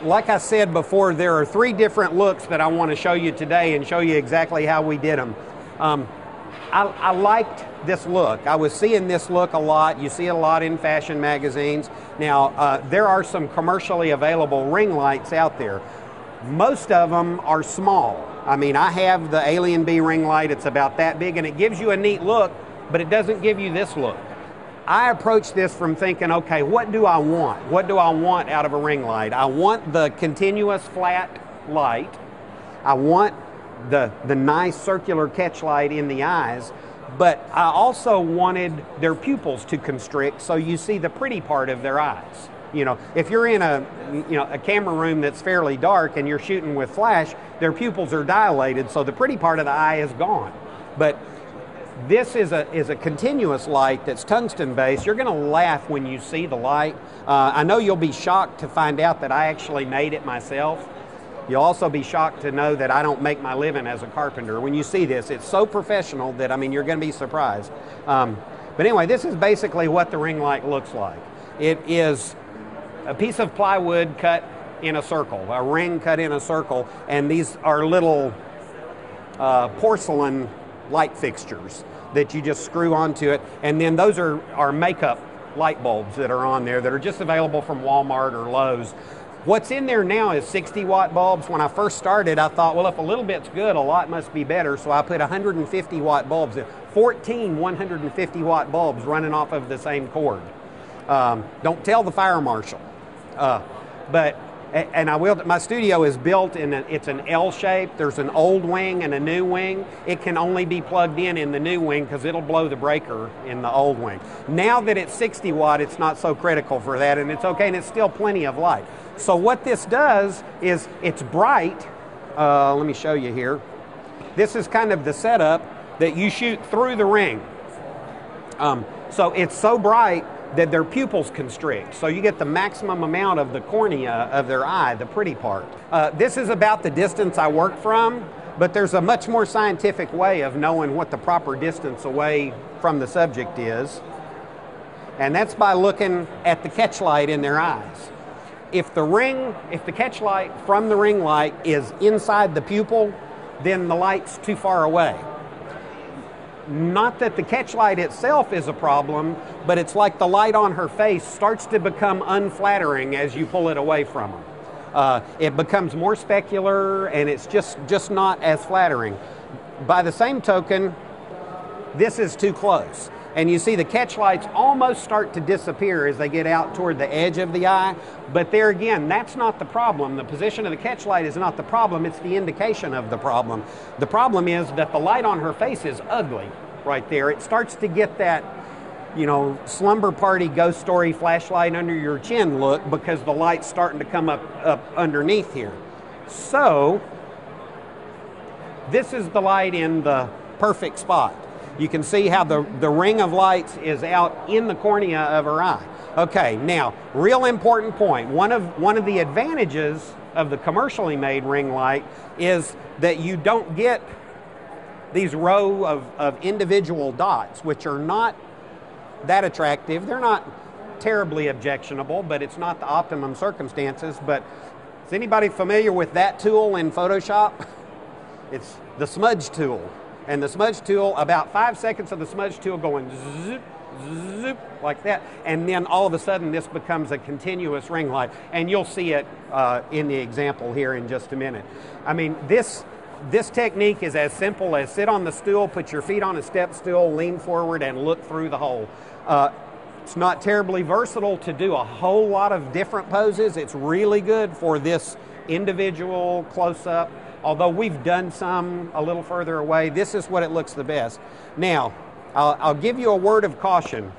like I said before, there are 3 different looks that I want to show you today and show you exactly how we did them. I liked this look. I was seeing this look a lot. You see it a lot in fashion magazines. Now, there are some commercially available ring lights out there. Most of them are small. I mean, I have the Alien Bee ring light. It's about that big, and it gives you a neat look, but it doesn't give you this look. I approached this from thinking, okay, what do I want? What do I want out of a ring light? I want the continuous flat light. I want the nice circular catch light in the eyes, but I also wanted their pupils to constrict so you see the pretty part of their eyes. You know, if you're in a camera room that's fairly dark and you're shooting with flash, their pupils are dilated, so the pretty part of the eye is gone. But this is a continuous light that's tungsten based. You're going to laugh when you see the light. I know you'll be shocked to find out that I actually made it myself. You'll also be shocked to know that I don't make my living as a carpenter. When you see this, it's so professional that, I mean, you're going to be surprised. But anyway, this is basically what the ring light looks like. It is a piece of plywood cut in a circle, a ring cut in a circle, and these are little porcelain light fixtures that you just screw onto it, and then those are makeup light bulbs that are on there that are just available from Walmart or Lowe's. What's in there now is 60-watt bulbs. When I first started, I thought, well, if a little bit's good, a lot must be better, so I put 150-watt bulbs in. 14 150-watt bulbs running off of the same cord. Don't tell the fire marshal. And I will. My studio is built it's an L shape. There's an old wing and a new wing. It can only be plugged in the new wing because it'll blow the breaker in the old wing. Now that it's 60 watt, it's not so critical for that, and it's okay, and it's still plenty of light. So what this does is it's bright. Let me show you here. This is kind of the setup that you shoot through the ring. So it's so bright that their pupils constrict. So you get the maximum amount of the cornea of their eye, the pretty part. This is about the distance I work from, but there's a much more scientific way of knowing what the proper distance away from the subject is. And that's by looking at the catch light in their eyes. If the catch light from the ring light is inside the pupil, then the light's too far away. Not that the catch light itself is a problem, but it's like the light on her face starts to become unflattering as you pull it away from her. It becomes more specular, and it's just not as flattering. By the same token, this is too close. And you see the catch lights almost start to disappear as they get out toward the edge of the eye. But there again, that's not the problem. The position of the catch light is not the problem, it's the indication of the problem. The problem is that the light on her face is ugly right there. It starts to get that, you know, slumber party ghost story flashlight under your chin look because the light's starting to come up underneath here. So, this is the light in the perfect spot. You can see how the ring of lights is out in the cornea of her eye. Okay, now, real important point. One of the advantages of the commercially made ring light is that you don't get these row of individual dots, which are not that attractive. They're not terribly objectionable, but it's not the optimum circumstances. But is anybody familiar with that tool in Photoshop? It's the smudge tool. And the smudge tool, about 5 seconds of the smudge tool going zoop, zoop, like that, and then all of a sudden this becomes a continuous ring light. And you'll see it in the example here in just a minute. I mean, this technique is as simple as sit on the stool, put your feet on a step stool, lean forward, and look through the hole. It's not terribly versatile to do a whole lot of different poses. It's really good for this individual close-up. Although we've done some a little further away, this is what it looks the best. Now, I'll give you a word of caution.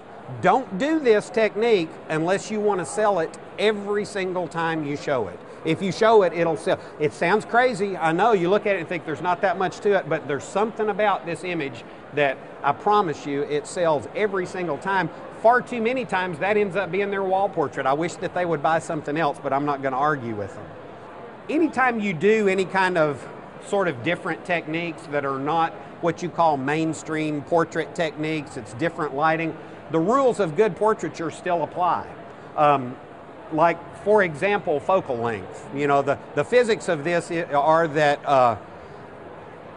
Don't do this technique unless you want to sell it every single time you show it. If you show it, it'll sell. It sounds crazy. I know you look at it and think there's not that much to it, but there's something about this image that I promise you it sells every single time. Far too many times that ends up being their wall portrait. I wish that they would buy something else, but I'm not going to argue with them. Anytime you do any kind of sort of different techniques that are not what you call mainstream portrait techniques, it's different lighting, the rules of good portraiture still apply. like, for example, focal length. You know, the physics of this are that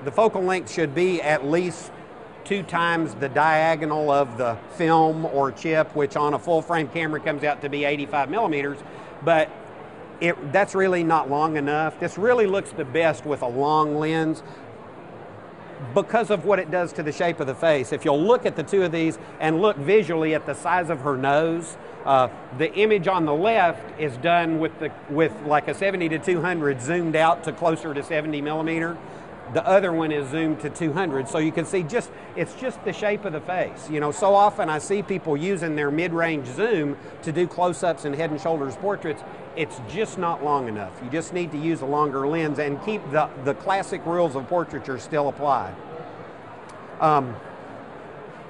the focal length should be at least 2 times the diagonal of the film or chip, which on a full frame camera comes out to be 85 millimeters, but that's really not long enough. This really looks the best with a long lens because of what it does to the shape of the face. If you'll look at the two of these and look visually at the size of her nose, the image on the left is done with like a 70 to 200 zoomed out to closer to 70 millimeter. The other one is zoomed to 200, so you can see it's just the shape of the face. You know, so often I see people using their mid-range zoom to do close-ups and head and shoulders portraits. It's just not long enough. You just need to use a longer lens and keep the classic rules of portraiture still apply.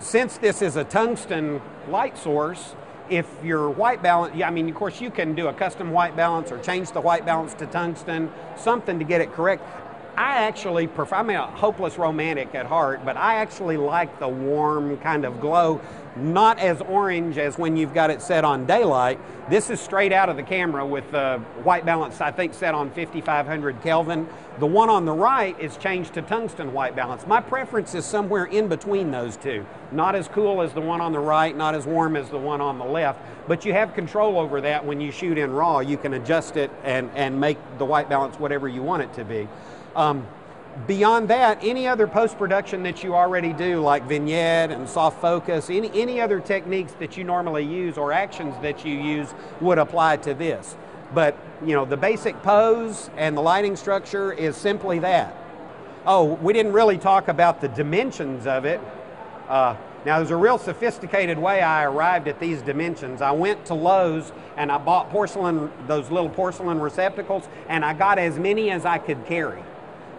Since this is a tungsten light source, if your white balance, I mean, of course you can do a custom white balance or change the white balance to tungsten, something to get it correct. I actually prefer, I'm a hopeless romantic at heart, but I actually like the warm kind of glow, not as orange as when you've got it set on daylight. This is straight out of the camera with the white balance, I think, set on 5500 Kelvin. The one on the right is changed to tungsten white balance. My preference is somewhere in between those two. Not as cool as the one on the right, not as warm as the one on the left, but you have control over that when you shoot in RAW. You can adjust it and make the white balance whatever you want it to be. Beyond that, any other post-production that you already do, like vignette and soft focus, any other techniques that you normally use or actions that you use would apply to this. But, you know, the basic pose and the lighting structure is simply that. Oh, we didn't really talk about the dimensions of it. Now, there's a real sophisticated way I arrived at these dimensions. I went to Lowe's and I bought those little porcelain receptacles, and I got as many as I could carry.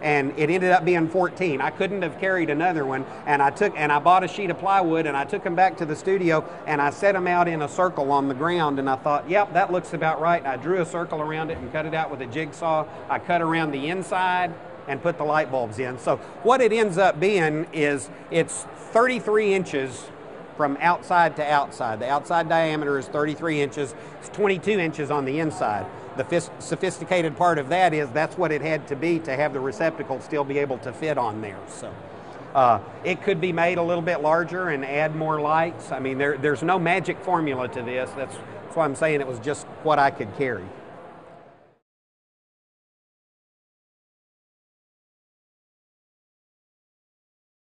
And it ended up being 14. I couldn't have carried another one, and I bought a sheet of plywood, and I took them back to the studio, and I set them out in a circle on the ground, and I thought, yep, that looks about right. I drew a circle around it and cut it out with a jigsaw. I cut around the inside and put the light bulbs in. So what it ends up being is it's 33 inches from outside to outside. The outside diameter is 33 inches. It's 22 inches on the inside. The sophisticated part of that is that's what it had to be to have the receptacle still be able to fit on there. So it could be made a little bit larger and add more lights. I mean, there's no magic formula to this. That's why I'm saying it was just what I could carry.